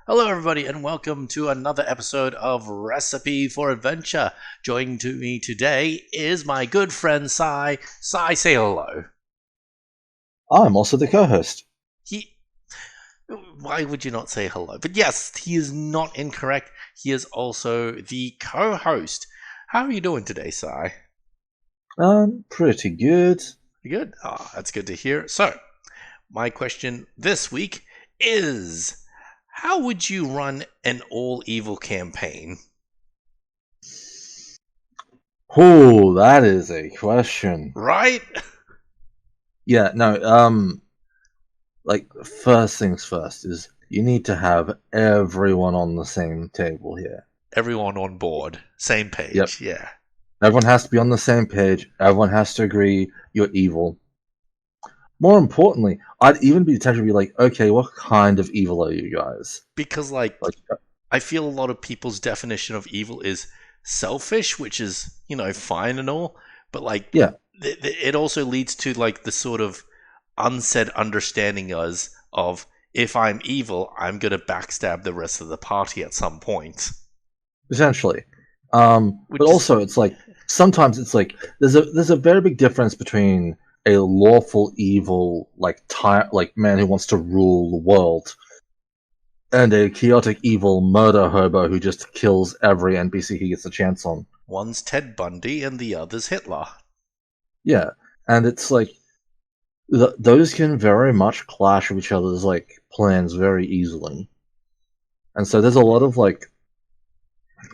Hello, everybody, and welcome to another episode of Recipe for Adventure. Joining to me today is my good friend Sai. Sai, say hello. I'm also the co-host. He, why would you not say hello? But yes, he is not incorrect. He is also the co-host. How are you doing today, Sai? Pretty good. You good? That's good to hear. So, my question this week is: how would you run an all-evil campaign? Oh, that is a question. Right? Yeah, no, first things first is you need to have everyone on the same table here. Everyone on board, same Yep. page. Yeah. Everyone has to be on the same page. Everyone has to agree you're evil. More importantly, I'd even be tempted to be like, okay, what kind of evil are you guys? Because Like, I feel a lot of people's definition of evil is selfish, which is, fine and all, but yeah, it also leads to the sort of unsaid understanding of if I'm evil, I'm going to backstab the rest of the party at some point. essentially. But Which is also, it's like sometimes it's like there's a very big difference between a lawful evil like man who wants to rule the world and a chaotic evil murder hobo who just kills every NPC he gets a chance on. one's Ted Bundy and the other's Hitler. Yeah, and it's like those can very much clash with each other's like plans very easily, and so there's a lot of like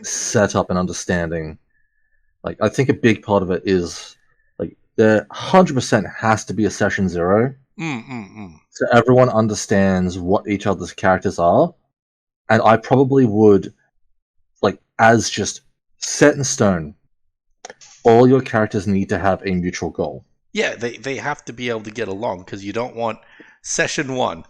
setup and understanding. Like I think a big part of it is like there 100% has to be a session zero, Mm-mm-mm. so everyone understands what each other's characters are. And I probably would like as just set in stone. All your characters need to have a mutual goal. Yeah, they have to be able to get along because you don't want session one.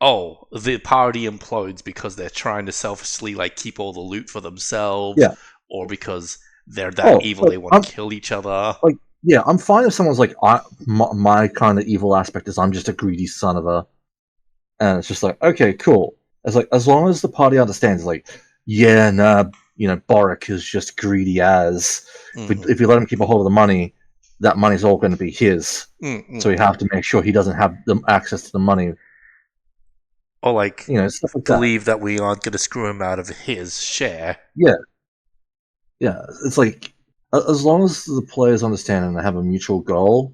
Oh, the party implodes because they're trying to selfishly keep all the loot for themselves, Yeah. or because they're that Oh, evil like they want I'm to kill each other. like yeah, I'm fine if someone's like my kind of evil aspect is I'm just a greedy son of a, and it's just like okay, cool. It's like as long as the party understands, like yeah, nah, Boric is just greedy as Mm-hmm. if you let him keep a hold of the money, that money's all going to be his. So we Mm-mm-mm. have to make sure he doesn't have the access to the money. Or Stuff like that. believe that we aren't going to screw him out of his share. Yeah, yeah. It's like as long as the players understand and they have a mutual goal,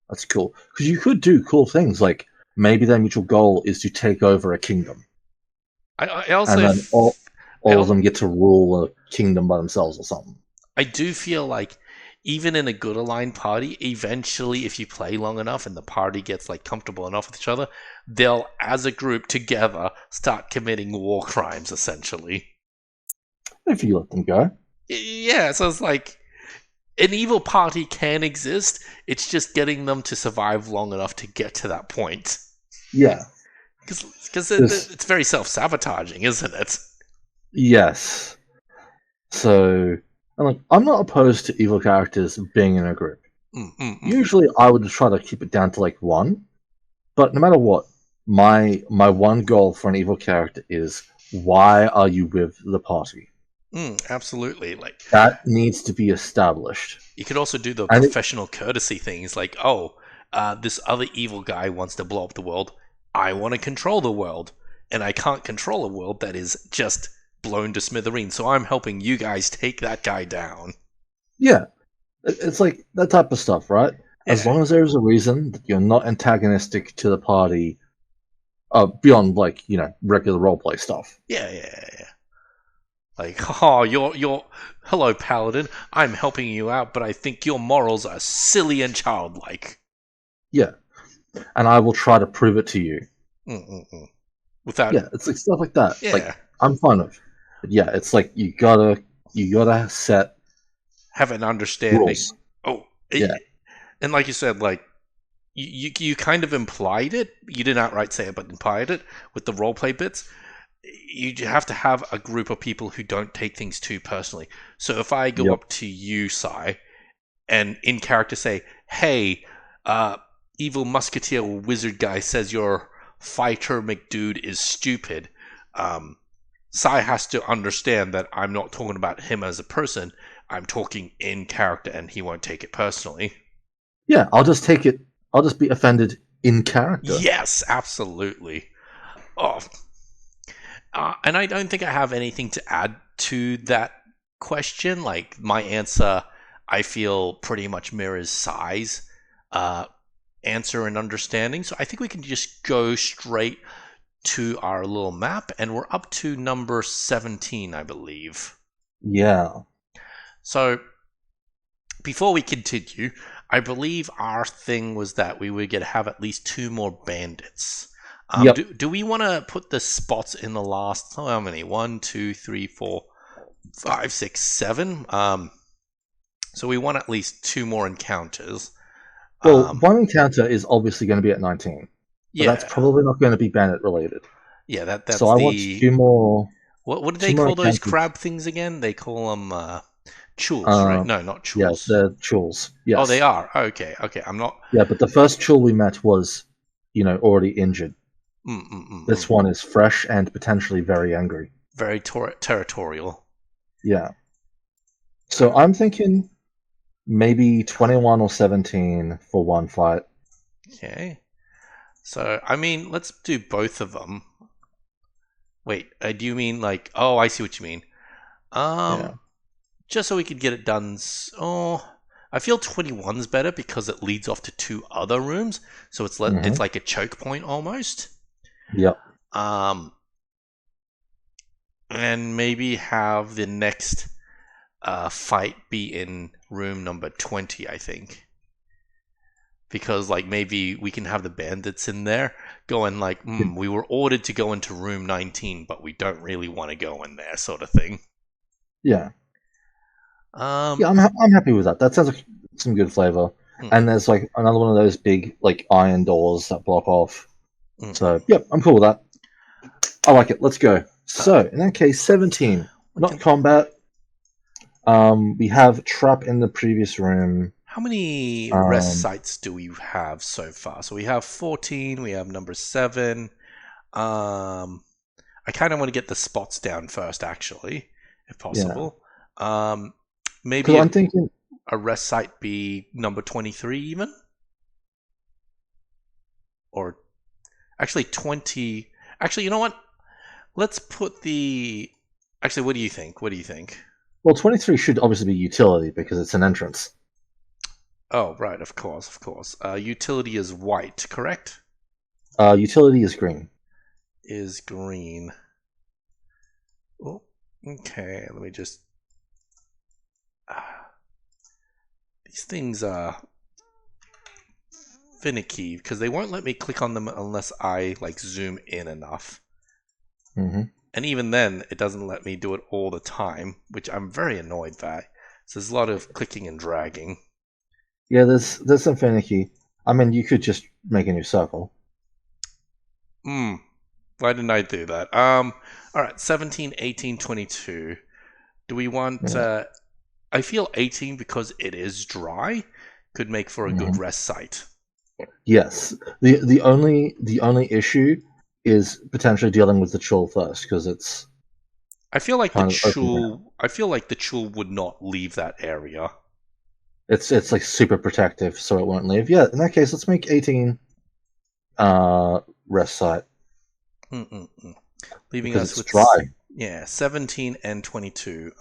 that's cool. Because you could do cool things like maybe their mutual goal is to take over a kingdom, I also and then all of I, them get to rule a kingdom by themselves or something. I do feel like even in a good aligned party, eventually, if you play long enough and the party gets comfortable enough with each other, they'll, as a group together, start committing war crimes. Essentially, If you let them go. yeah. So it's like an evil party can exist. It's just getting them to survive long enough to get to that point. Yeah. Because Because it's very self sabotaging, isn't it? yes. So I'm not opposed to evil characters being in a group. Mm-mm-mm. Usually I would try to keep it down to like one. But no matter what, my one goal for an evil character is why are you with the party? Absolutely. That needs to be established. You could also do the And it, professional courtesy things this other evil guy wants to blow up the world. I want to control the world. And I can't control a world that is just blown to smithereens. So I'm helping you guys take that guy down. yeah, it's like that type of stuff, right? As Yeah. long as there's a reason that you're not antagonistic to the party, beyond like regular roleplay stuff. Yeah. Oh, you're hello, Paladin. I'm helping you out, but I think your morals are silly and childlike. Yeah, and I will try to prove it to you. Mm-mm-mm. Without, Yeah, it's like stuff like that. Like yeah, I'm fine with. But yeah, it's like you gotta set have an understanding. rules. Oh, Yeah, and like you said, you kind of implied it. You didn't outright say it, but implied it with the roleplay bits. You have to have a group of people who don't take things too personally. So if I go yep, up to you, Sai, and in character say, "Hey, uh, evil musketeer wizard guy says your fighter McDude is stupid," Sai has to understand that I'm not talking about him as a person. I'm talking in character, and he won't take it personally. Yeah, I'll just take it. I'll just be offended in character. Yes, absolutely. Oh, and I don't think I have anything to add to that question. Like my answer, I feel pretty much mirrors Sai's answer and understanding. So I think we can just go straight to our little map, and we're up to number 17, I believe. Yeah. So before we continue, I believe our thing was that we would get to have at least 2 more bandits. Yep. Do we want to put the spots in the last? Oh, how many? 1, 2, 3, 4, 5, 6, 7. So we want at least 2 more encounters. Well, one encounter is obviously going to be at 19, but Yeah, that's probably not going to be bandit related. yeah. That's So I want the 2 more. what do they 2 more call those encounters. crab things again? They call them chuls, right? No, not Yeah, chuls. they're chuls. Oh, Yes. they are. Okay, okay. I'm not. Yeah, but the first chul we met was, already injured. This one is fresh and potentially very angry. Very territorial. Yeah. So I'm thinking maybe 21 or 17 for one fight. Okay. So I mean, let's do both of them. Wait, do you mean like? Oh, I see what you mean. Yeah. Just so we could get it done. Oh, I feel 21's better because it leads off to 2 other rooms, so it's it's like a choke point almost. Yep. And maybe have the next fight be in room number 20, I think. Because like maybe we can have the bandits in there going like, we were ordered to go into room 19, but we don't really want to go in there, sort of thing. Yeah. Yeah, I'm happy with that. That sounds like some good flavor. And there's like another one of those big like iron doors that block off. So yep, I'm cool with that. I like it. Let's go. So in that case, 17, not combat. We have trap in the previous room. How many rest sites do we have so far? So we have 14. We have number 7. I kind of want to get the spots down first, actually, if possible. Yeah. Maybe I'm thinking a rest site be number 23 even? Or actually 20. Actually, you know what? Let's put the... Actually, what do you think? What do you think? Well, 23 should obviously be utility because it's an entrance. Oh, right. Of course, of course. Utility is white, correct? Utility is green. Is green. Oh, okay. Let me just... These things are finicky because they won't let me click on them unless I like zoom in enough. And even then, it doesn't let me do it all the time, which I'm very annoyed by. So there's a lot of clicking and dragging. Yeah, there's some finicky. I mean, you could just make a new circle. Why didn't I do that? All right, 17, 18, 22. Do we want... I feel 18, because it is dry, could make for a good rest site. Yes. The only issue is potentially dealing with the chul first, because it's... I feel like the chul would not leave that area. It's like super protective, so it won't leave. Yeah, in that case, let's make 18 rest site. Leaving us with dry. Yeah, 17 and 22.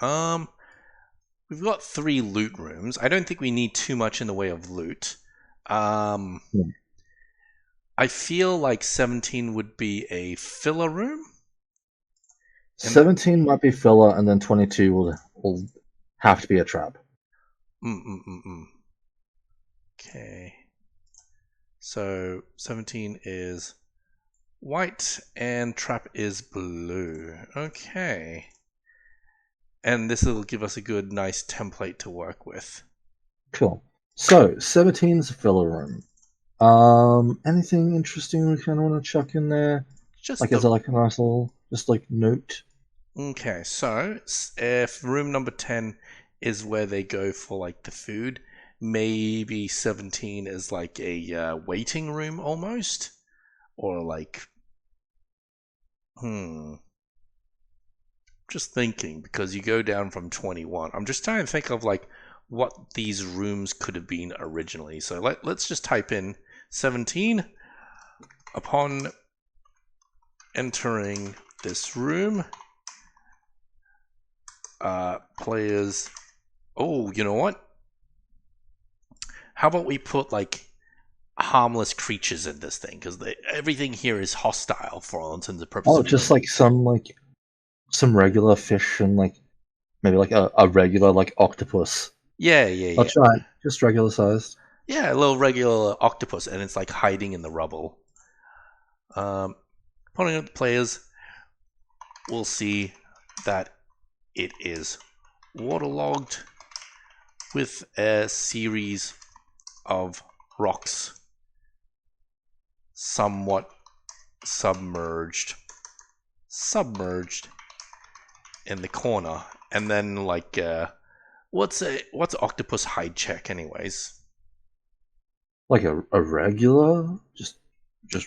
We've got 3 loot rooms. I don't think we need too much in the way of loot. I feel like 17 would be a filler room. 17 might be filler, and then 22 will have to be a trap. Okay. So 17 is white and trap is blue. Okay. And this will give us a good, nice template to work with. Cool. So 17's a filler room. Anything interesting we kind of want to chuck in there? Just like, is there like a nice little, just like note? Okay, so if room number 10 is where they go for like the food, maybe 17 is like a waiting room almost, or like, just thinking, because you go down from 21. I'm just trying to think of like what these rooms could have been originally. So let's just type in 17. Upon entering this room, players... Oh, you know what? How about we put like harmless creatures in this thing? Because everything here is hostile for all intents and purposes. Oh, just like some regular fish and like maybe like a regular like octopus. Yeah. That's right, just regular sized. Yeah, a little regular octopus, and it's like hiding in the rubble. Putting up the players, we'll see that it is waterlogged with a series of rocks somewhat submerged in the corner. And then like what's octopus hide check anyways? Like a regular, just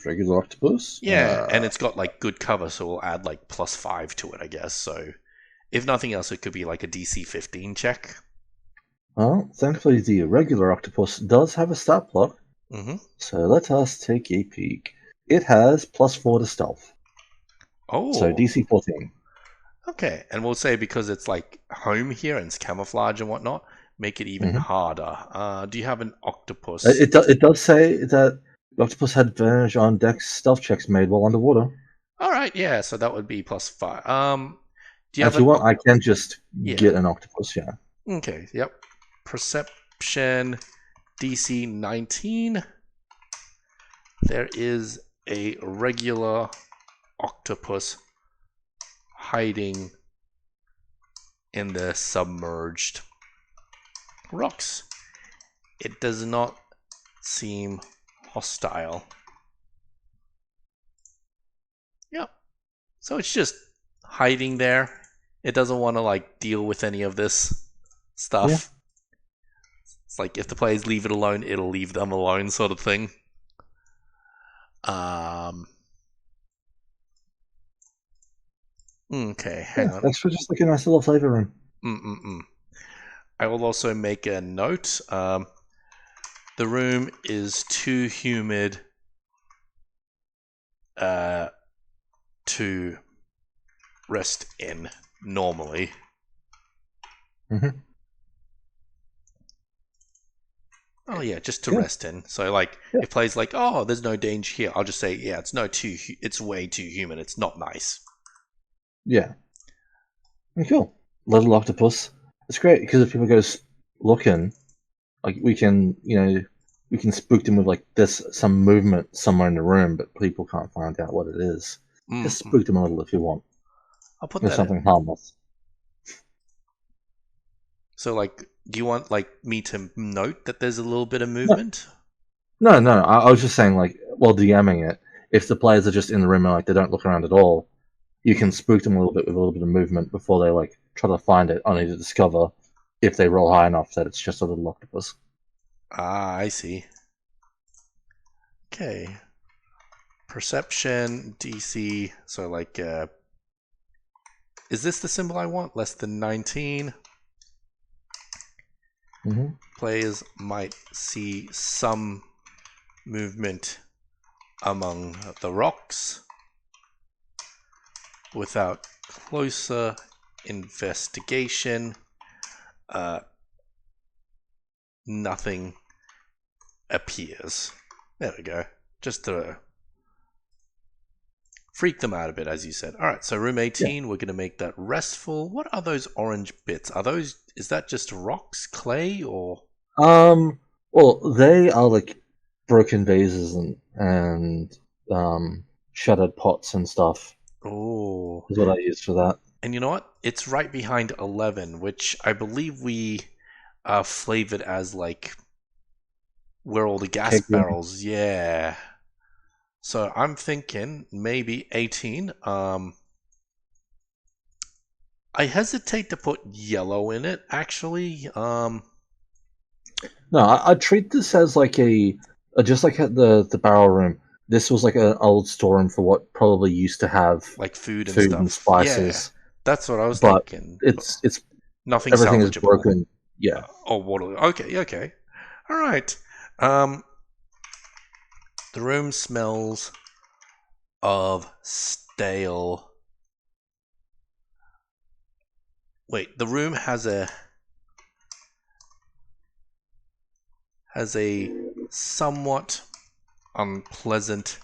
regular octopus. Yeah, and it's got like good cover, so we'll add like +5 to it, I guess. So if nothing else, it could be like a DC 15 check. Well, thankfully the regular octopus does have a stat block. Mm-hmm. So let us take a peek. It has +4 to stealth. Oh. So DC 14. Okay, and we'll say because it's like home here and it's camouflage and whatnot, make it even harder. Do you have an octopus? It does say that the octopus had advantage on Dex stealth checks made while underwater. All right, yeah, so that would be +5. Do you if you want, I can just get an octopus. Yeah. Okay. Yep. Perception DC 19. There is a regular octopus hiding in the submerged rocks. It does not seem hostile. Yep. So it's just hiding there. It doesn't want to like deal with any of this stuff. Yeah. It's like if the players leave it alone, it'll leave them alone, sort of thing. Okay, hang on. Thanks for just like a nice little flavor room. I will also make a note. The room is too humid to rest in normally. Oh yeah, just to rest in. So like, if players like, oh, there's no danger here, I'll just say, yeah, it's way too humid. It's not nice. Yeah. Cool. Little octopus. It's great because if people go looking, like we can spook them with like some movement somewhere in the room, but people can't find out what it is. Just spook them a little if you want. I'll put that something harmless. So like, do you want like me to note that there's a little bit of movement? No. I was just saying like, while DMing it, if the players are just in the room and like they don't look around at all, you can spook them a little bit with a little bit of movement before they like try to find it, only to discover if they roll high enough that it's just a little octopus. Ah, I see. Okay. Perception, DC, so like, is this the symbol I want? Less than 19. Players might see some movement among the rocks. Without closer investigation, nothing appears. There we go. Just to freak them out a bit, as you said. All right, so room 18, we're going to make that restful. What are those orange bits? Is that just rocks, clay, or? Well, they are like broken vases and shattered pots and stuff. Oh, is what I use for that. And you know what? It's right behind 11, which I believe we flavored as like where all the gas barrels. Yeah. So I'm thinking maybe 18. I hesitate to put yellow in it, actually. No, I treat this as like just like at the barrel room. This was like an old storeroom for what probably used to have like food and spices. That's what I was but thinking. it's Nothing everything is salvageable. broken. Yeah. Or water. Okay, okay. All right. The room smells of stale. Wait, the room has a somewhat unpleasant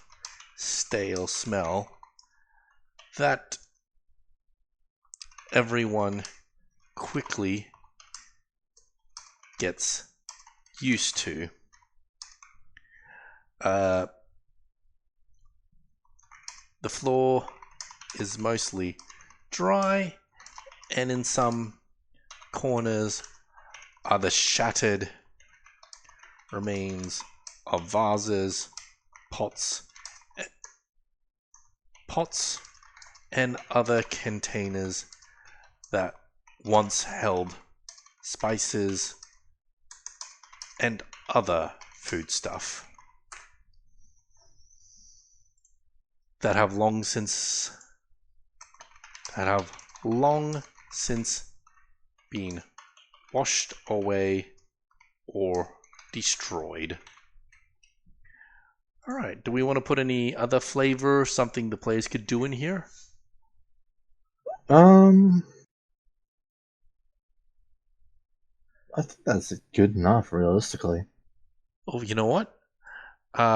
stale smell that everyone quickly gets used to. The floor is mostly dry, and in some corners are the shattered remains of vases, pots, and other containers that once held spices and other foodstuff that have long since been washed away or destroyed. Alright, do we want to put any other flavor, something the players could do in here? I think that's good enough, realistically. Oh, you know what?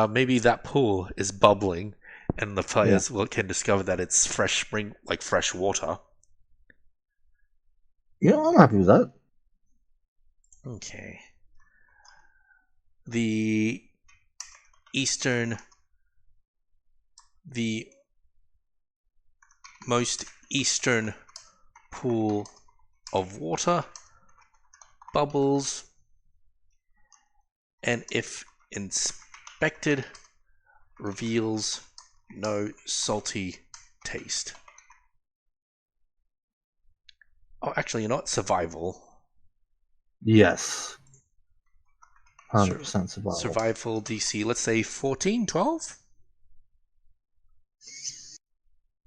Maybe that pool is bubbling, and the players can discover that it's fresh spring, like fresh water. Yeah, I'm happy with that. Okay. The most eastern pool of water bubbles, and if inspected, reveals no salty taste. Oh, actually, you know what? Survival. Yes. 100% survival. Survival DC, let's say 14, 12?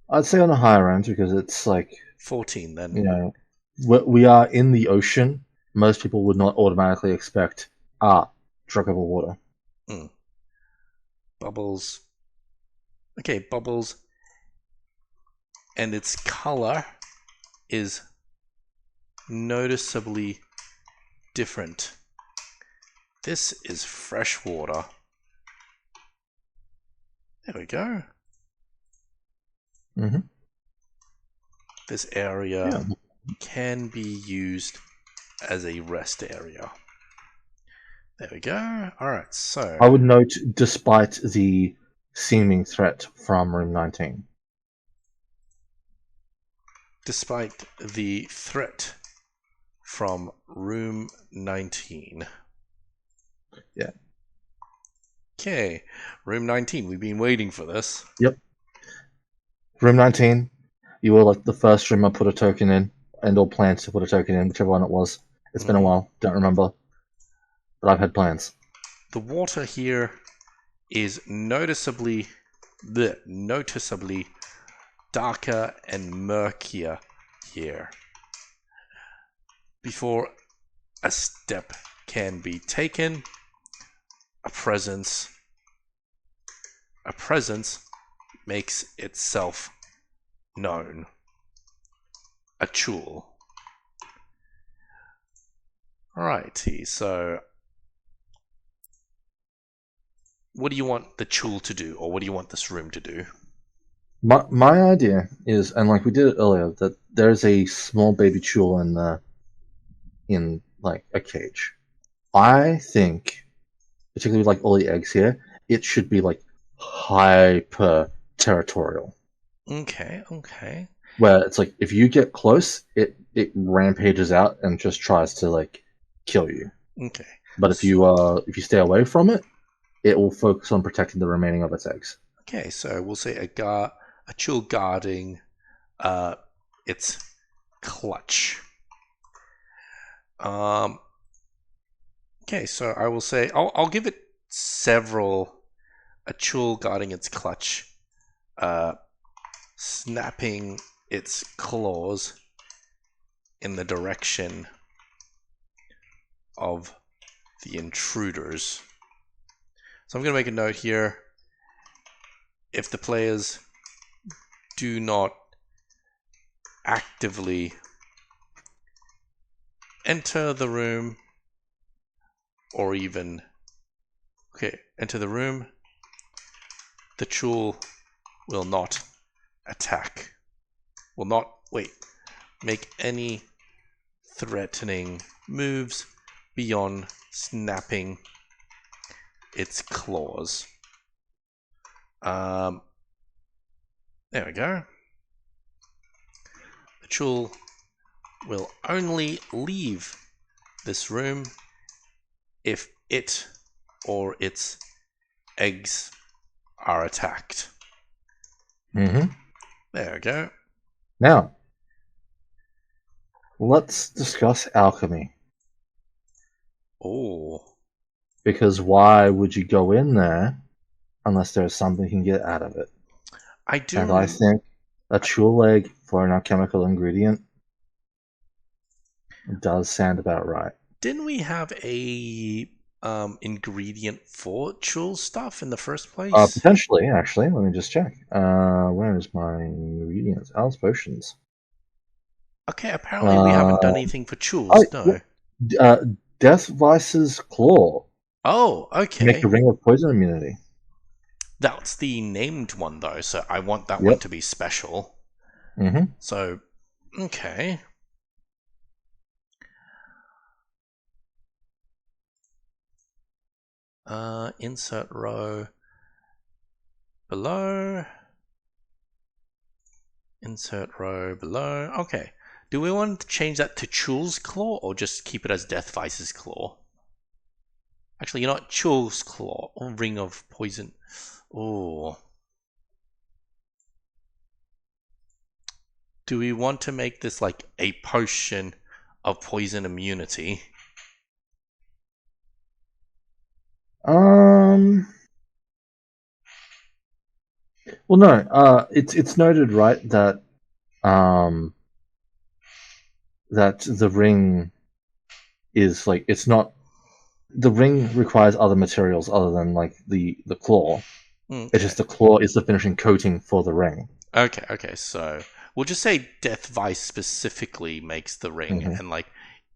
I'd say on the higher end because it's like 14 then. You know, we are in the ocean. Most people would not automatically expect drink of water. Bubbles. Okay, bubbles. And its color is noticeably different. This is fresh water. There we go. Mm-hmm. This area can be used as a rest area. There we go. Alright, so... I would note, despite the seeming threat from Room 19. Despite the threat from Room 19. Yeah. Okay, Room 19. We've been waiting for this. Yep. Room 19, you were like the first room I put a token in, and all plans to put a token in, whichever one it was. It's been a while, don't remember. But I've had plans. The water here is noticeably darker and murkier here. Before a step can be taken, a presence makes itself known. A Chul. Alrighty, so what do you want the Chul to do, or what do you want this room to do? My idea is, and like we did it earlier, that there's a small baby Chul in like a cage. I think, particularly with like all the eggs here, it should be like hyper territorial. Okay. Where it's like if you get close, it rampages out and just tries to like kill you. Okay. But if you stay away from it, it will focus on protecting the remaining of its eggs. Okay, so we'll say a Chul guarding its clutch. Okay, so I will say I'll give it several. A Chul guarding its clutch, snapping its claws in the direction of the intruders. So I'm going to make a note here. If the players do not actively enter the room, or even enter the room, the Chul will not attack. Will not make any threatening moves beyond snapping its claws. There we go. The Chul will only leave this room if it or its eggs are attacked. Mm-hmm. There we go. Now, let's discuss alchemy. Oh. Because why would you go in there unless there's something you can get out of it? I do. And I think a Chul egg for an alchemical ingredient does sound about right. Didn't we have a ingredient for Chul stuff in the first place? Potentially, actually. Let me just check. Where is my ingredients? Alice potions. Okay, apparently we haven't done anything for Chuls, no. Death Vice's Claw. Oh, okay. Make a ring of poison immunity. That's the named one, though, so I want that one to be special. Mm-hmm. So, okay. Insert row below. Insert row below. Okay. Do we want to change that to Chul's Claw or just keep it as Death Vice's Claw? Actually, you know what? Chul's Claw. Or Ring of Poison. Oh. Do we want to make this like a potion of poison immunity? Well, no. It's noted, right, that that the ring is like it's not. The ring requires other materials other than like the claw. Okay. It's just the claw is the finishing coating for the ring. Okay. So we'll just say Death Vice specifically makes the ring, and like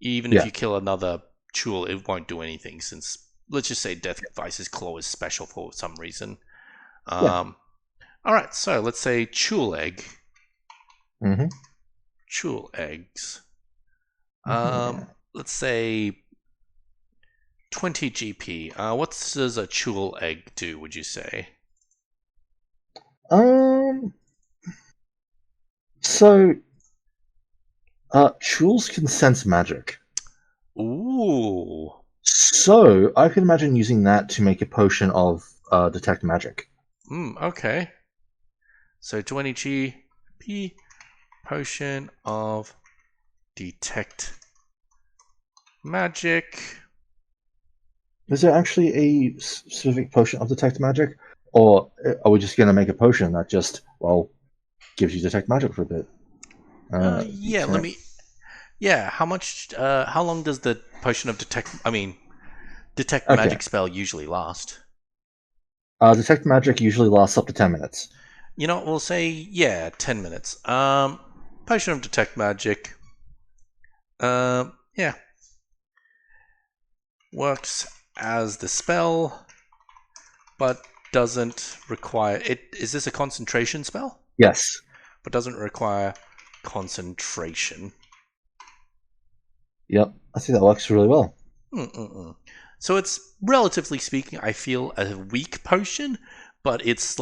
even if you kill another Chul, it won't do anything. Since let's just say Death Vice's claw is special for some reason. All right, so let's say Chul egg. Chul eggs. Let's say 20 GP. What does a Chul egg do, would you say? So Chuls can sense magic. Ooh. So I can imagine using that to make a potion of detect magic. Okay. So 20 GP potion of detect magic. Is there actually a specific potion of detect magic? Or are we just going to make a potion that just, gives you detect magic for a bit? How much, how long does the potion of detect magic spell usually last? Detect magic usually lasts up to 10 minutes. You know, we'll say, 10 minutes. Potion of detect magic. Works as the spell, but doesn't require it. Is this a concentration spell? Yes. But doesn't require concentration. Yep, I think that works really well. So it's, relatively speaking, I feel a weak potion, but it's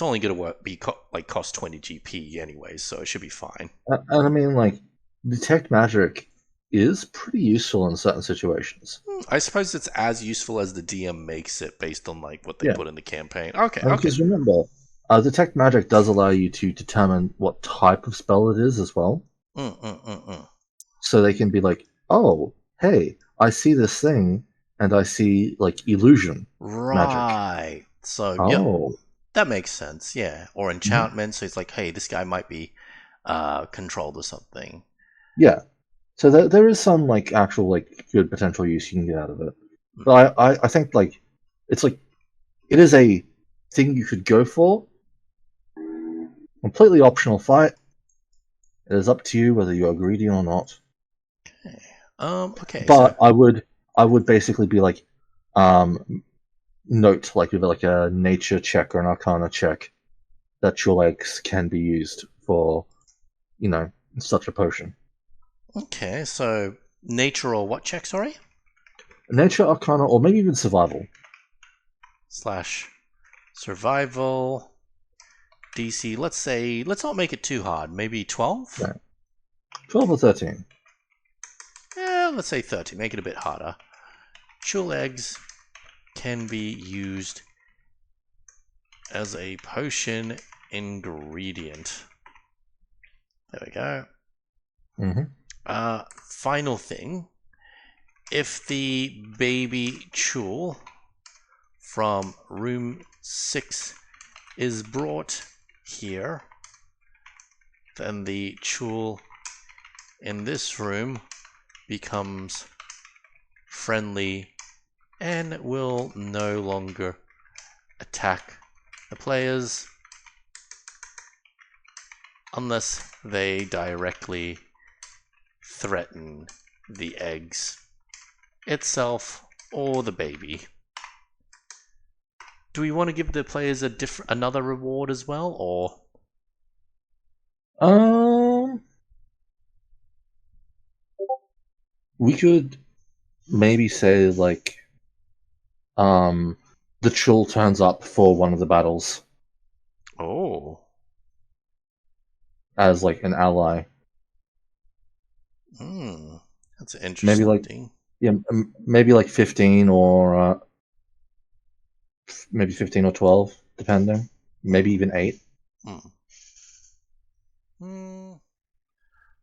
only going to cost 20 GP anyway, so it should be fine. And I mean, detect magic is pretty useful in certain situations. I suppose it's as useful as the DM makes it based on what they put in the campaign. Okay. Because remember, detect magic does allow you to determine what type of spell it is as well. So they can be like, oh, hey, I see this thing, and I see illusion magic. Right. So that makes sense. Yeah. Or enchantment. So it's like, hey, this guy might be controlled or something. Yeah. So there is some like actual like good potential use you can get out of it. But I think like it's like it is a thing you could go for. Completely optional fight. It is up to you whether you are greedy or not. Okay, so But I would basically be like note like with like a nature check or an arcana check that your legs can be used for, such a potion. nature or what check? Sorry, Nature, arcana, or maybe even survival. slash survival DC. Let's not make it too hard. Maybe 12. Yeah. 12 or 13. Yeah, let's say 30. Make it a bit harder. Chul eggs can be used as a potion ingredient. There we go. Final thing. If the baby Chul from room 6 is brought here, then the Chul in this room becomes friendly and will no longer attack the players unless they directly threaten the eggs itself or the baby. Do we want to give the players another reward as well, or? We could maybe say like, the Chul turns up for one of the battles Oh. as like an ally. That's interesting. Maybe like 15 or maybe 15 or 12, depending. Maybe even 8.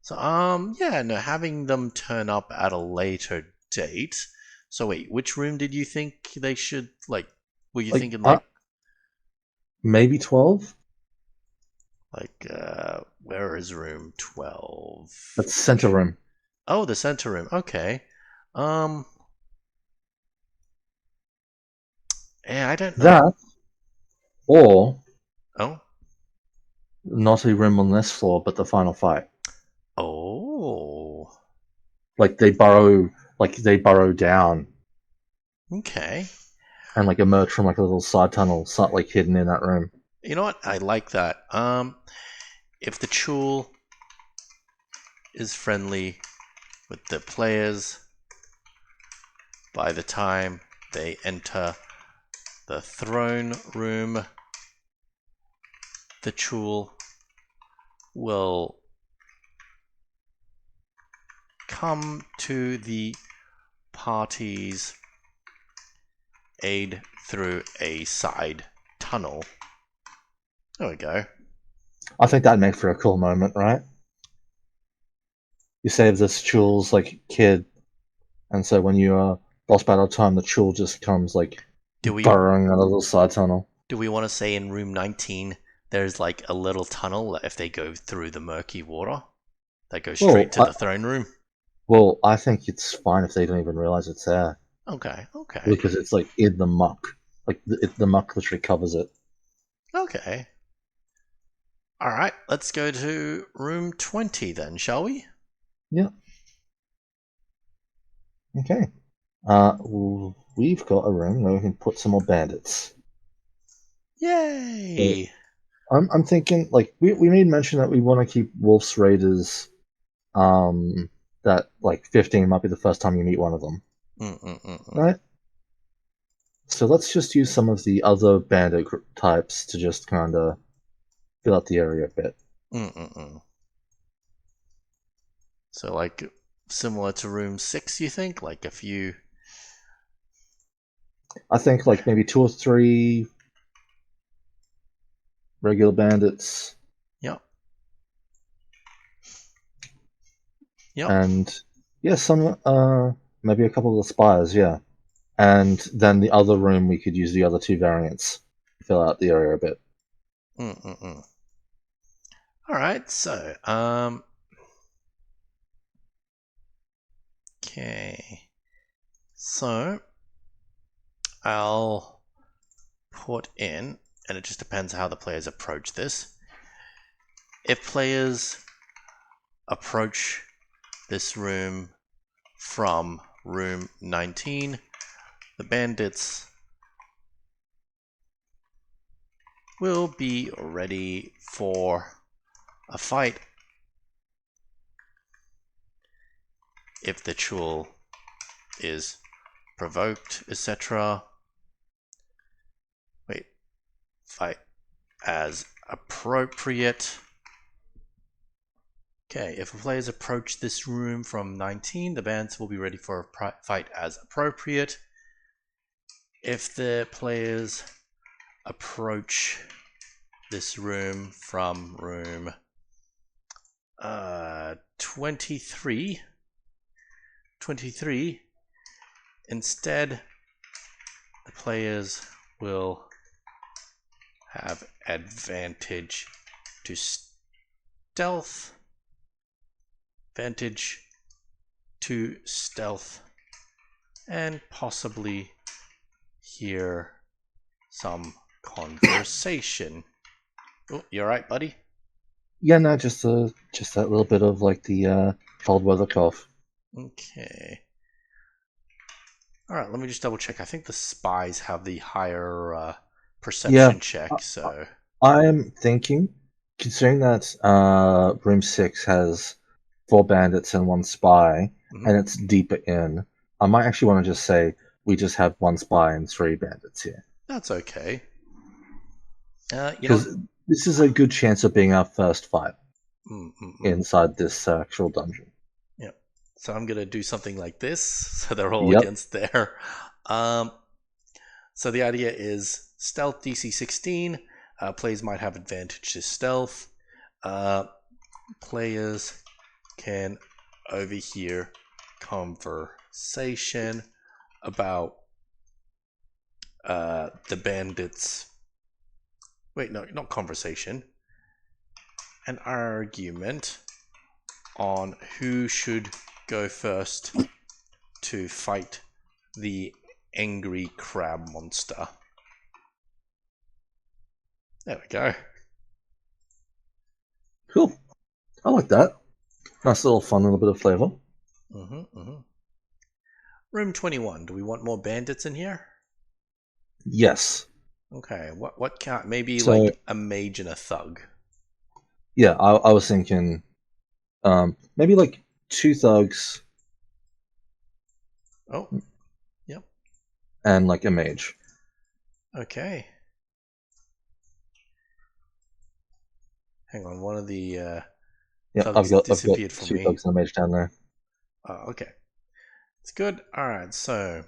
So, yeah, no, having them turn up at a later date. So wait, which room did you think they should, like, were you thinking, like, maybe 12? Where is room 12? That's center room. Oh, the center room. Okay. Yeah, I don't know. That, or Oh. not a room on this floor, but the final fight. Oh. Like they burrow down. Okay. And like emerge from like a little side tunnel, like hidden in that room. You know what? I like that. If the Chul is friendly with the players by the time they enter the throne room, the Chul will come to the party's aid through a side tunnel. There we go. I think that'd make for a cool moment, right? You save this Chul's like kid, and so when you boss battle time, the Chul just comes like burrowing out a little side tunnel. Do we want to say in room 19 there's like a little tunnel if they go through the murky water that goes straight to the throne room? Well, I think it's fine if they don't even realize it's there. Okay. Because it's like in the muck. Like the muck literally covers it. Okay. Alright, let's go to room 20 then, shall we? Yeah. Okay. We've got a room where we can put some more bandits. Yay! I'm thinking, like, we made mention that we want to keep Wolf's Raiders, that, like, 15 might be the first time you meet one of them. Right? So let's just use some of the other bandit types to just kind of fill out the area a bit. So, like, similar to room 6, you think? Like, a few... I think, like, maybe 2 or 3 regular bandits. Yep. And, yeah, some, maybe a couple of the spires, yeah. And then the other room, we could use the other 2 variants to fill out the area a bit. Alright, so, okay. So, I'll put in, and it just depends how the players approach this. If players approach this room from room 19, the bandits will be ready for a fight. If the Chul is provoked, etc. Wait, fight as appropriate. Okay, if the players approach this room from 19, the bandits will be ready for a fight as appropriate. If the players approach this room from room 23, instead the players will have advantage to stealth, and possibly hear some conversation. Oh, you alright, buddy? Yeah, no, just that little bit of like the cold weather cough. Okay. Alright, let me just double check. I think the spies have the higher perception check, so... I'm thinking, considering that Room 6 has 4 bandits and 1 spy, and it's deeper in, I might actually want to just say we just have 1 spy and 3 bandits here. That's okay. Because this is a good chance of being our first fight inside this actual dungeon. Yep. So I'm going to do something like this, so they're all against there. So the idea is stealth DC 16. Players might have advantage to stealth. Players can overhear conversation about the bandits. Wait, no, not conversation. An argument on who should go first to fight the angry crab monster. There we go. Cool. I like that. Nice little fun, little bit of flavor. Room 21. Do we want more bandits in here? Yes. Okay. What can't? Maybe so, like a mage and a thug. Yeah, I was thinking, maybe like 2 thugs. Oh. Yep. And like a mage. Okay. Hang on, one of the thugs disappeared from me. 2 thugs and a mage down there. Oh, okay. It's good. Alright, so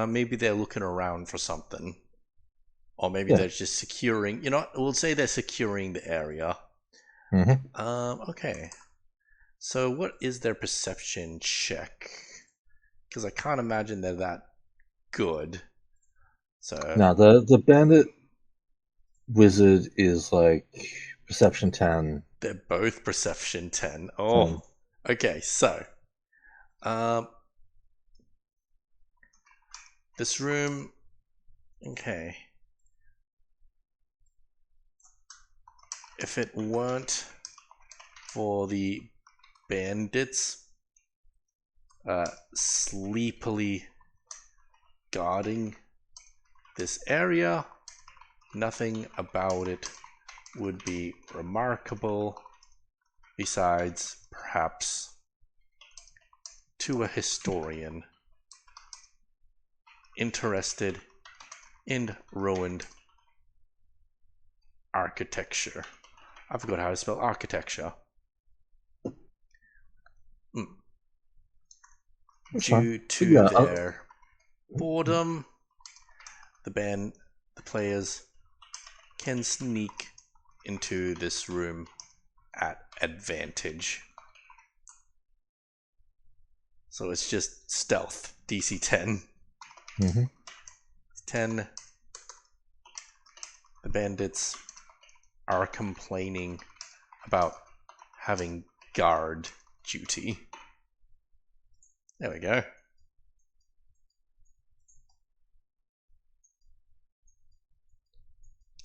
maybe they're looking around for something. Or maybe they're just securing, we'll say they're securing the area. Okay. So what is their perception check? Because I can't imagine they're that good. So now the bandit wizard is like perception 10. They're both perception 10. Oh, okay. So, this room. Okay. If it weren't for the bandits sleepily guarding this area, nothing about it would be remarkable, besides perhaps to a historian interested in ruined architecture. I forgot how to spell architecture. Due to their boredom, the players can sneak into this room at advantage. So it's just stealth, DC 10. 10. The bandits are complaining about having guard duty. There we go.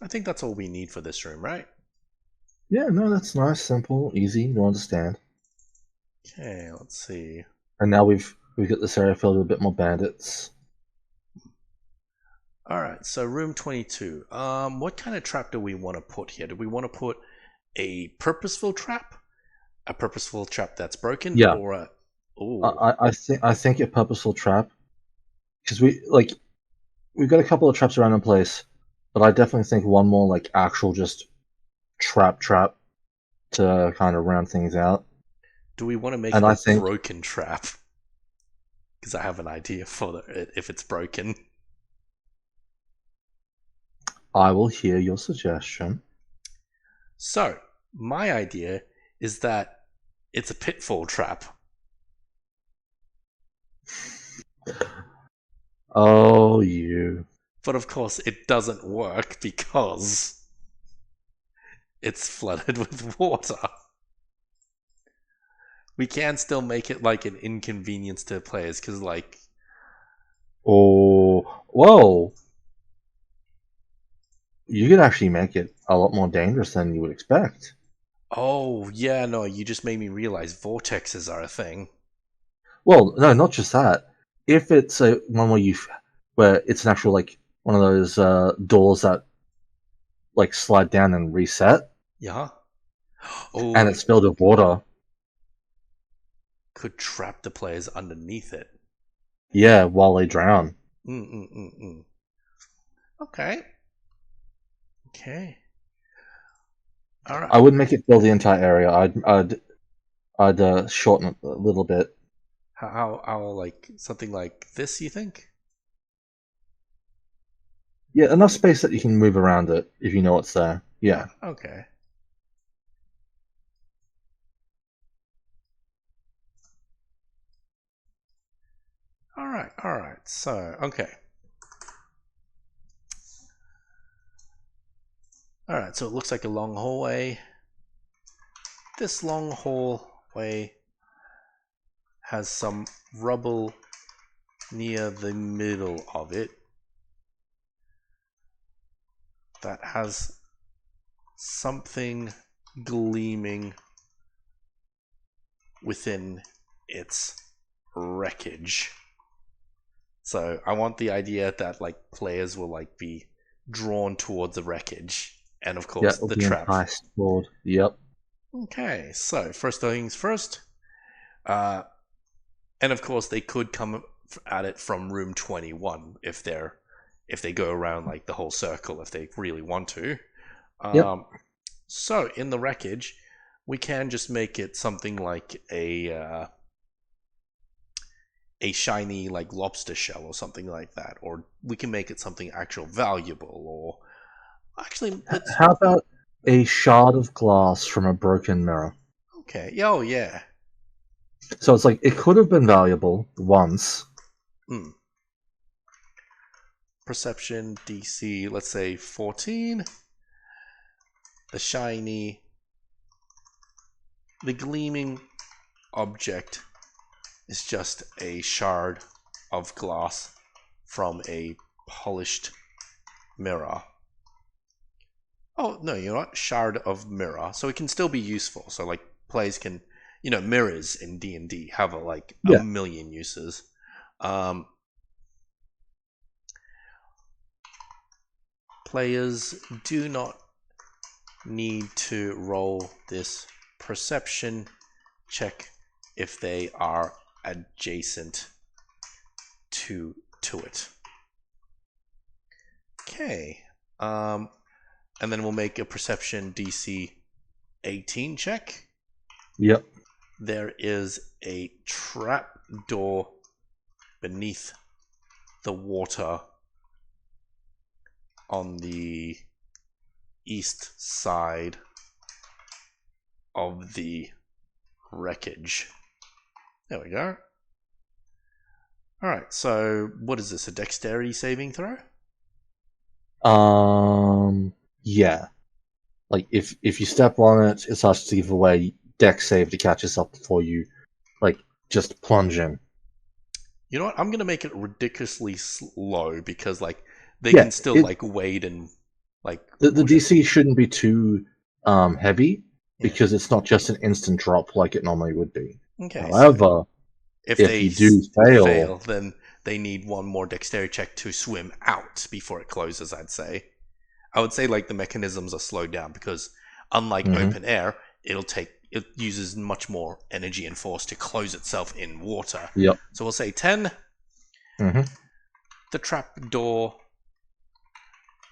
I think that's all we need for this room, right? Yeah, no, that's nice, simple, easy to understand. Okay, let's see. And now we've got this area filled with a bit more bandits. Alright, so room 22. What kind of trap do we want to put here? Do we want to put a purposeful trap? A purposeful trap that's broken? Yeah. Or a... Ooh. I think a purposeful trap, because we've got a couple of traps around in place, but I definitely think one more like actual just trap to kind of round things out. Do we want to make And it I a think- broken trap? Because I have an idea for it if it's broken. I will hear your suggestion. So, my idea is that it's a pitfall trap. Oh, you. But of course, it doesn't work because it's flooded with water. We can still make it like an inconvenience to players because, like, Oh, whoa. You could actually make it a lot more dangerous than you would expect. oh yeah, no, you just made me realize vortexes are a thing. Well, no, not just that. If it's a one where it's an actual like one of those doors that like slide down and reset, Yeah. Oh, and it's filled with water, could trap the players underneath it. yeah, while they drown. Okay. Okay. All right. I wouldn't make it fill the entire area. I'd shorten it a little bit. How like something like this? You think? Yeah, enough space that you can move around it if you know what's there. Yeah. Okay. All right. All right. So okay. All right. So it looks like a long hallway. This long hallway has some rubble near the middle of it that has something gleaming within its wreckage. So I want the idea that like players will like be drawn towards the wreckage, and of course Yeah, the be trap. enticed forward. Yep. Okay, so first things first, and of course they could come at it from room 21 if they go around like the whole circle if they really want to. Yep. So in the wreckage, we can just make it something like a shiny like lobster shell or something like that, or we can make it something actual valuable. Or actually, How about a shard of glass from a broken mirror? okay, oh yeah. So it's like it could have been valuable once. Perception DC, let's say 14. The gleaming object is just a shard of glass from a polished mirror. Oh, no, you're not. Shard of mirror. So it can still be useful. So, like, players can, mirrors in D&D have a million uses. Players do not need to roll this perception check if they are adjacent to it. Okay. And then we'll make a perception DC 18 check. Yep. There is a trap door beneath the water on the east side of the wreckage. There we go. Alright, so what is this? A dexterity saving throw? Yeah. Like if you step on it, it starts to give away dex save to catch us up before you, like, just plunge in. You know what? I'm gonna make it ridiculously low because like they Yeah, can still like wade and like the push it. DC shouldn't be too heavy Yeah. because it's not just an instant drop like it normally would be. Okay, so However, if if they you do fail, then they need one more dexterity check to swim out before it closes, I'd say. I would say like the mechanisms are slowed down because unlike Mhm. open air, it uses much more energy and force to close itself in water. Yep. So we'll say 10. Mhm. The trap door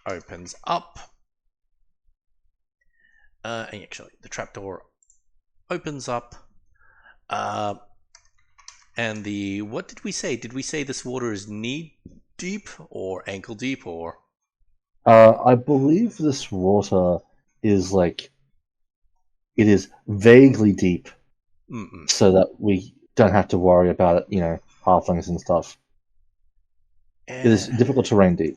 opens up. Actually, the trapdoor opens up. And what did we say? Did we say this water is knee deep or ankle deep or? I believe this water is like it is vaguely deep, Mm-mm. so that we don't have to worry about it. Halflings and stuff. It is And, difficult terrain deep.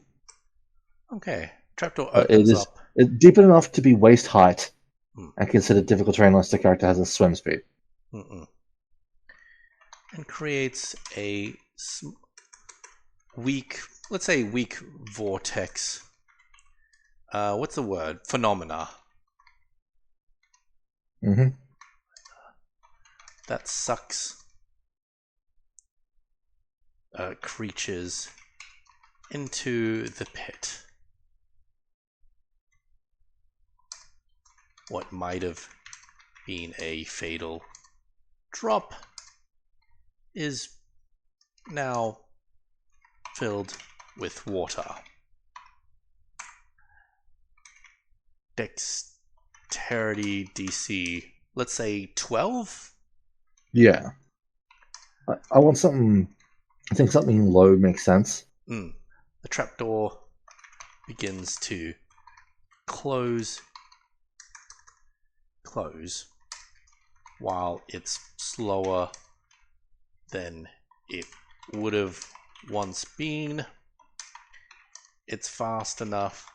okay, trapdoor It opens is up. deep enough to be waist height, Mm. and considered difficult terrain unless the character has a swim speed. Mm-mm. And creates a weak, let's say weak vortex. What's the word? Phenomena. Mm-hmm. That sucks creatures into the pit. What might have been a fatal drop is now filled with water. Dexterity DC, let's say 12? Yeah. I want something. I think something low makes sense. The trapdoor begins to close, while it's slower than it would have once been. It's fast enough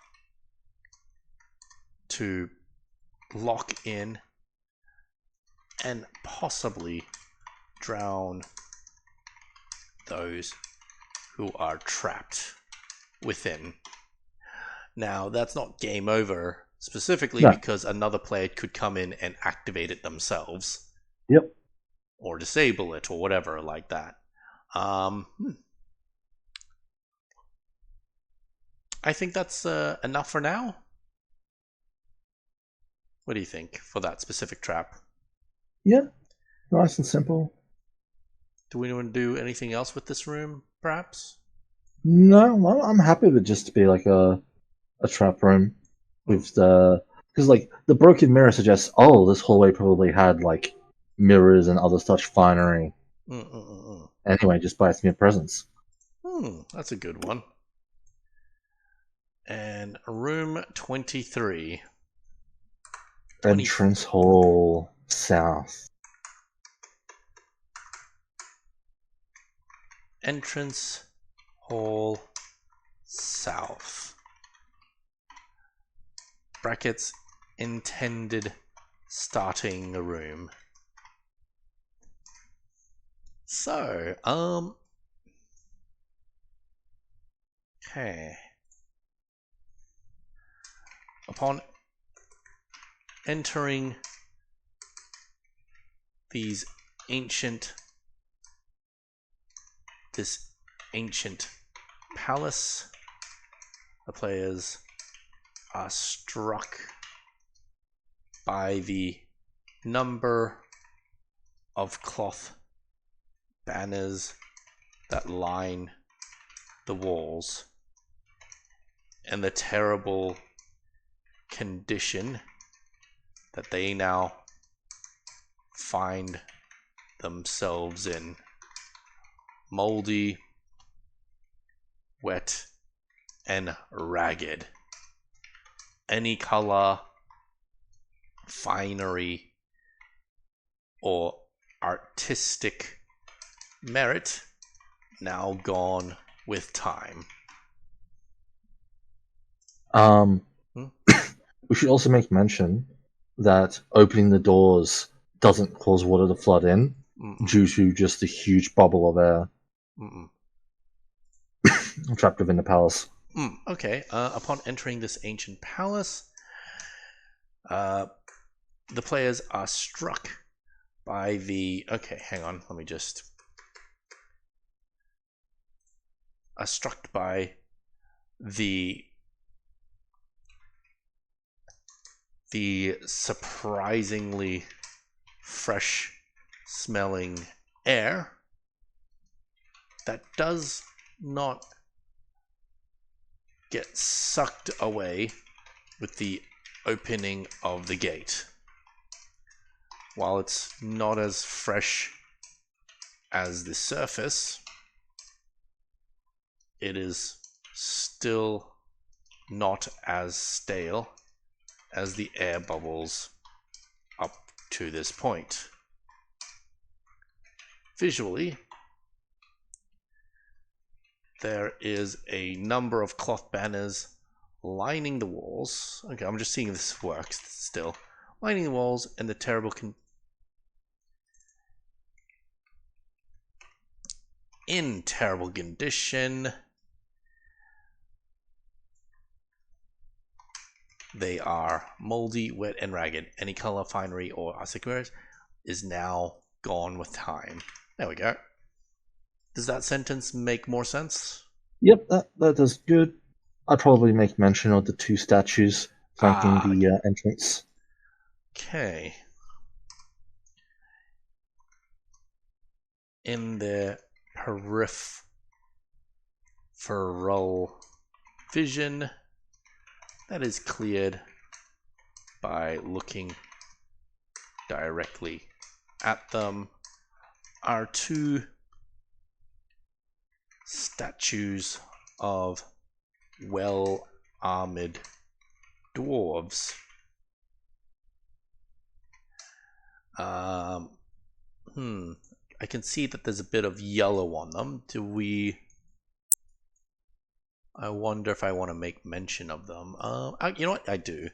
to lock in and possibly drown those who are trapped within. Now, that's not game over specifically No. because another player could come in and activate it themselves. Yep. Or disable it or whatever like that. I think that's enough for now. What do you think for that specific trap? Yeah. Nice and simple. Do we want to do anything else with this room, perhaps? No, I'm happy with just to be like a trap room with because like the broken mirror suggests, oh, this hallway probably had like mirrors and other such finery. Anyway, just by its mere presence. That's a good one. And room 23. Entrance hall south. Entrance hall south. Brackets intended starting room. So, okay. Upon entering this ancient palace, the players are struck by the number of cloth banners that line the walls and the terrible condition that they now find themselves in. Moldy, wet, and ragged. Any color, finery, or artistic merit now gone with time. We should also make mention that opening the doors doesn't cause water to flood in due to just a huge bubble of air trapped within the palace. Okay. Upon entering this ancient palace, the players are struck by the... Okay, hang on. Let me just... Are struck by the surprisingly fresh smelling air that does not get sucked away with the opening of the gate. While it's not as fresh as the surface, it is still not as stale as the air bubbles up to this point. Visually, there is a number of cloth banners lining the walls. Okay, I'm just seeing if this works still. Lining the walls and the terrible in terrible condition. They are moldy, wet, and ragged. Any color, finery, or articularies is now gone with time. There we go. Does that sentence make more sense? Yep, that does good. I'd probably make mention of the 2 statues flanking the entrance. Okay. In the peripheral vision, that is cleared by looking directly at them, are 2 statues of well-armored dwarves. I can see that there's a bit of yellow on them. I wonder if I want to make mention of them. You know what? I do.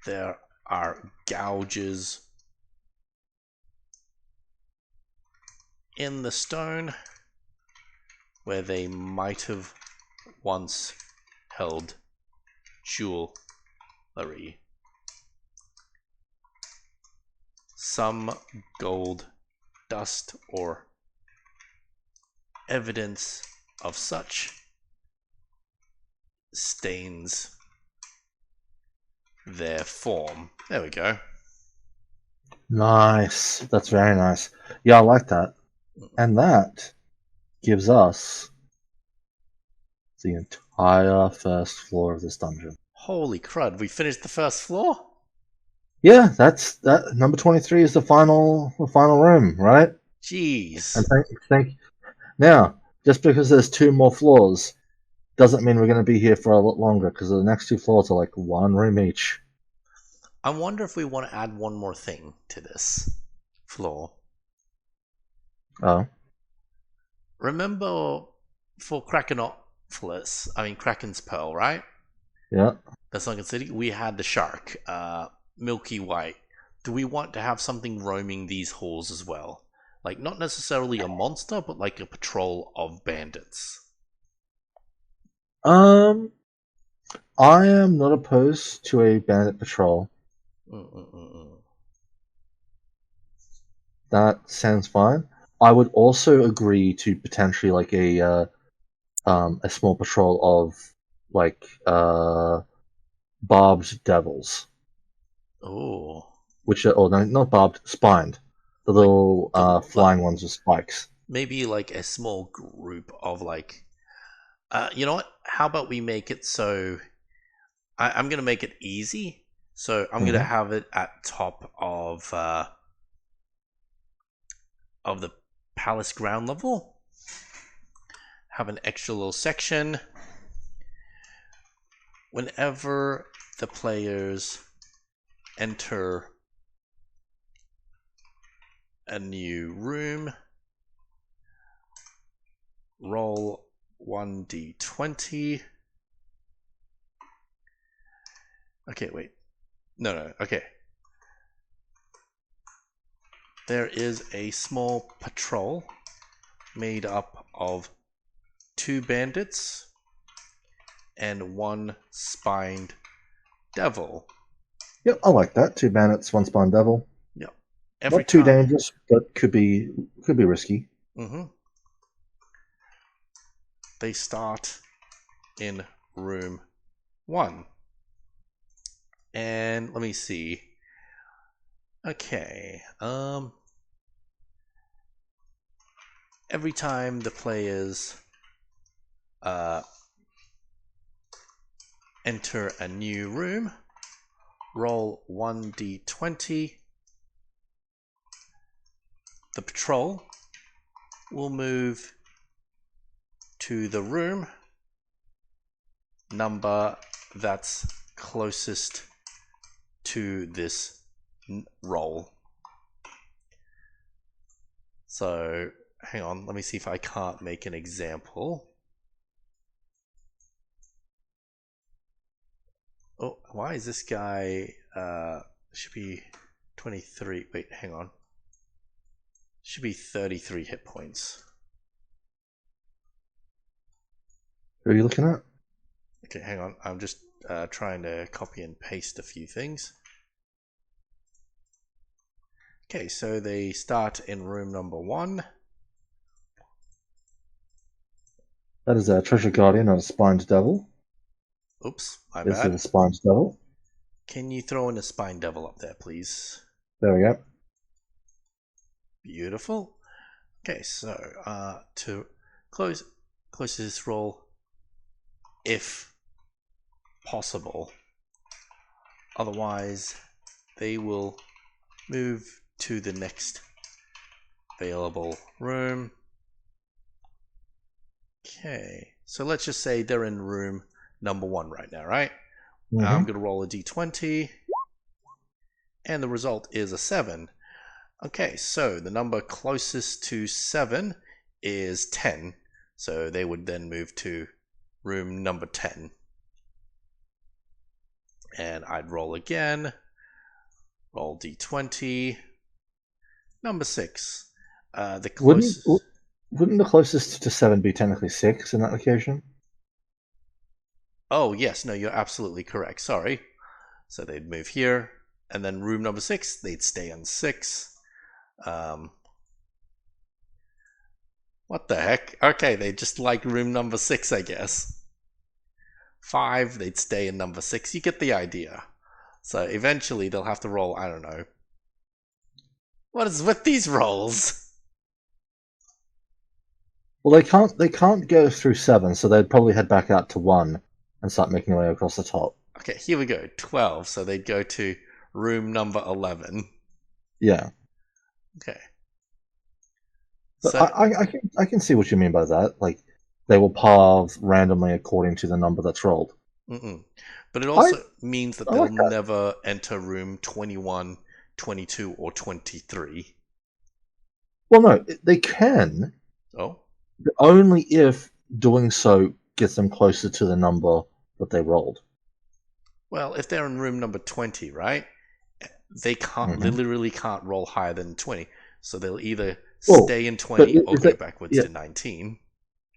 There are gouges in the stone where they might have once held jewelry. Some gold dust or evidence of such stains their form. There we go. Nice. That's very nice. Yeah, I like that. And that gives us the entire first floor of this dungeon. Holy crud, we finished the first floor? Yeah, that's number 23 is the final room, right? Jeez. And think now, just because there's 2 more floors doesn't mean we're going to be here for a lot longer, because the next 2 floors are like 1 room each. I wonder if we want to add one more thing to this floor. Oh. Remember for Kraken's Pearl, right? Yeah. The Sunken City, we had the shark, Milky White. Do we want to have something roaming these halls as well? Like, not necessarily a monster, but like a patrol of bandits. I am not opposed to a bandit patrol. That sounds fine. I would also agree to potentially like a small patrol of like barbed devils. Oh. Which are, oh no, not barbed, spined. The little flying ones with spikes. Maybe like a small group of like... you know what? How about we make it so... I'm going to make it easy. So I'm going to have it at top of the palace ground level. Have an extra little section. Whenever the players enter a new room, roll 1d20 Okay, wait. No, okay. There is a small patrol made up of 2 bandits and 1 spined devil. Yep, I like that. 2 bandits, 1 spine devil. Yep. Every Not too time. dangerous, but could be risky. They start in room 1. And let me see. Okay. Every time the players enter a new room, roll 1d20. The patrol will move to the room number that's closest to this roll. So, hang on, let me see if I can't make an example. Oh, why is this guy, should be 23, wait, hang on. Should be 33 hit points. Who are you looking at? Okay, hang on, I'm just trying to copy and paste a few things. Okay, so they start in room number 1. That is a Treasure Guardian, not a Spined Devil. Oops, my This bad. is a Spined Devil. Can you throw in a spine devil up there, please? There we go. Beautiful. Okay, so to close this roll, if possible. Otherwise, they will move to the next available room. Okay, so let's just say they're in room number 1 right now, right? I'm going to roll a d20, and the result is a 7. Okay, so the number closest to 7 is 10, so they would then move to room number 10. And I'd roll again, roll d20, number 6. The closest... Wouldn't the closest to 7 be technically 6 in that occasion? Oh, yes, no, you're absolutely correct. Sorry. So they'd move here, and then room number 6, they'd stay on 6. What the heck? Okay, they just like room number 6, I guess. 5, they'd stay in number 6. You get the idea. So eventually they'll have to roll, I don't know. What is with these rolls? Well, they can't go through 7, so they'd probably head back out to 1 and start making their way across the top. Okay, here we go. 12, so they'd go to room number 11. Yeah. Okay. But So, I can see what you mean by that. Like, they will path randomly according to the number that's rolled. But it also means that they'll like that. never enter room 21, 22, or 23. Well, no, they can. Oh? But only if doing so gets them closer to the number that they rolled. Well, if they're in room number 20, right? They can't, they literally can't roll higher than 20. So they'll either stay in 20 or go backwards to 19.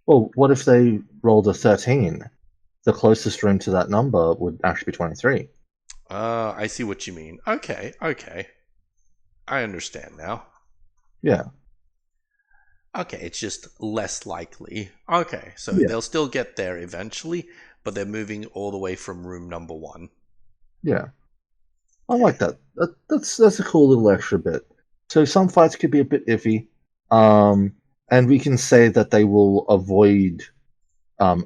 Well, what if they rolled a 13? The closest room to that number would actually be 23. I see what you mean. Okay. I understand now. Yeah. Okay, it's just less likely. Okay, so they'll still get there eventually, but they're moving all the way from room number 1. Yeah. I like that. That's a cool little extra bit. So some fights could be a bit iffy. And we can say that they will avoid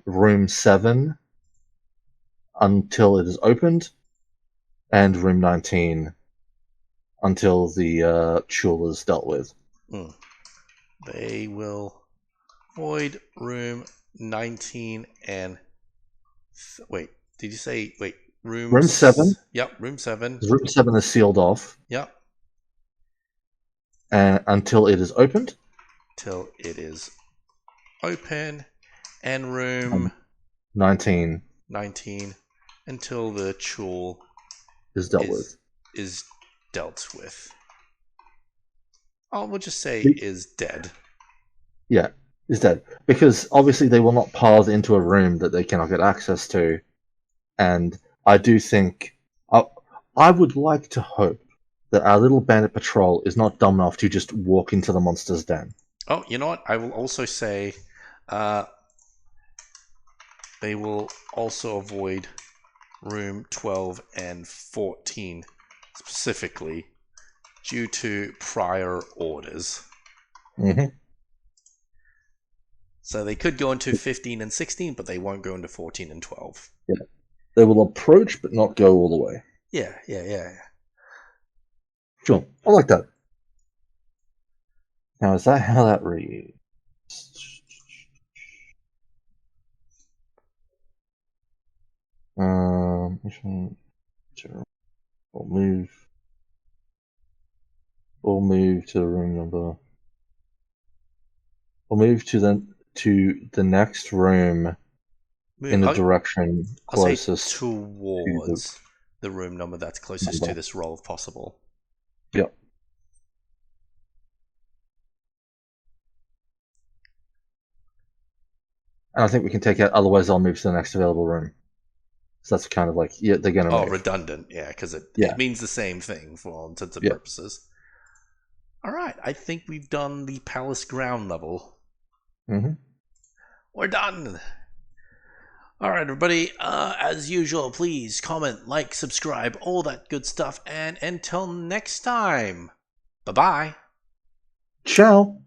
room 7 until it is opened, and room 19 until the Chul is dealt with. They will avoid room 19 and... wait, did you say... wait, room 7? Yep, room 7. Room 7 is sealed off. Yep. Until it is opened. Till it is open. And room... 19. 19 until the Chul is dealt with. Is dealt with. Oh, we'll just say Be- is dead. Yeah, is dead. Because obviously they will not path into a room that they cannot get access to. And I do think I would like to hope that our little bandit patrol is not dumb enough to just walk into the monster's den. Oh, you know what? I will also say they will also avoid room 12 and 14 specifically due to prior orders. Mm-hmm. So they could go into 15 and 16, but they won't go into 14 and 12. Yeah. They will approach but not go all the way. Yeah. Sure. I like that. Now, is that how that reads? We'll move to the room number. We'll move to the next room in the direction closest towards the room number that's closest number. to this roll if possible. Yep. And I think we can take out, otherwise I'll move to the next available room. So that's kind of like, yeah, they're going to move. Redundant, yeah, because it means the same thing for all intents and purposes. Alright, I think we've done the palace ground level. Mm-hmm. We're done! Alright, everybody, as usual, please comment, like, subscribe, all that good stuff, and until next time, bye-bye! Ciao!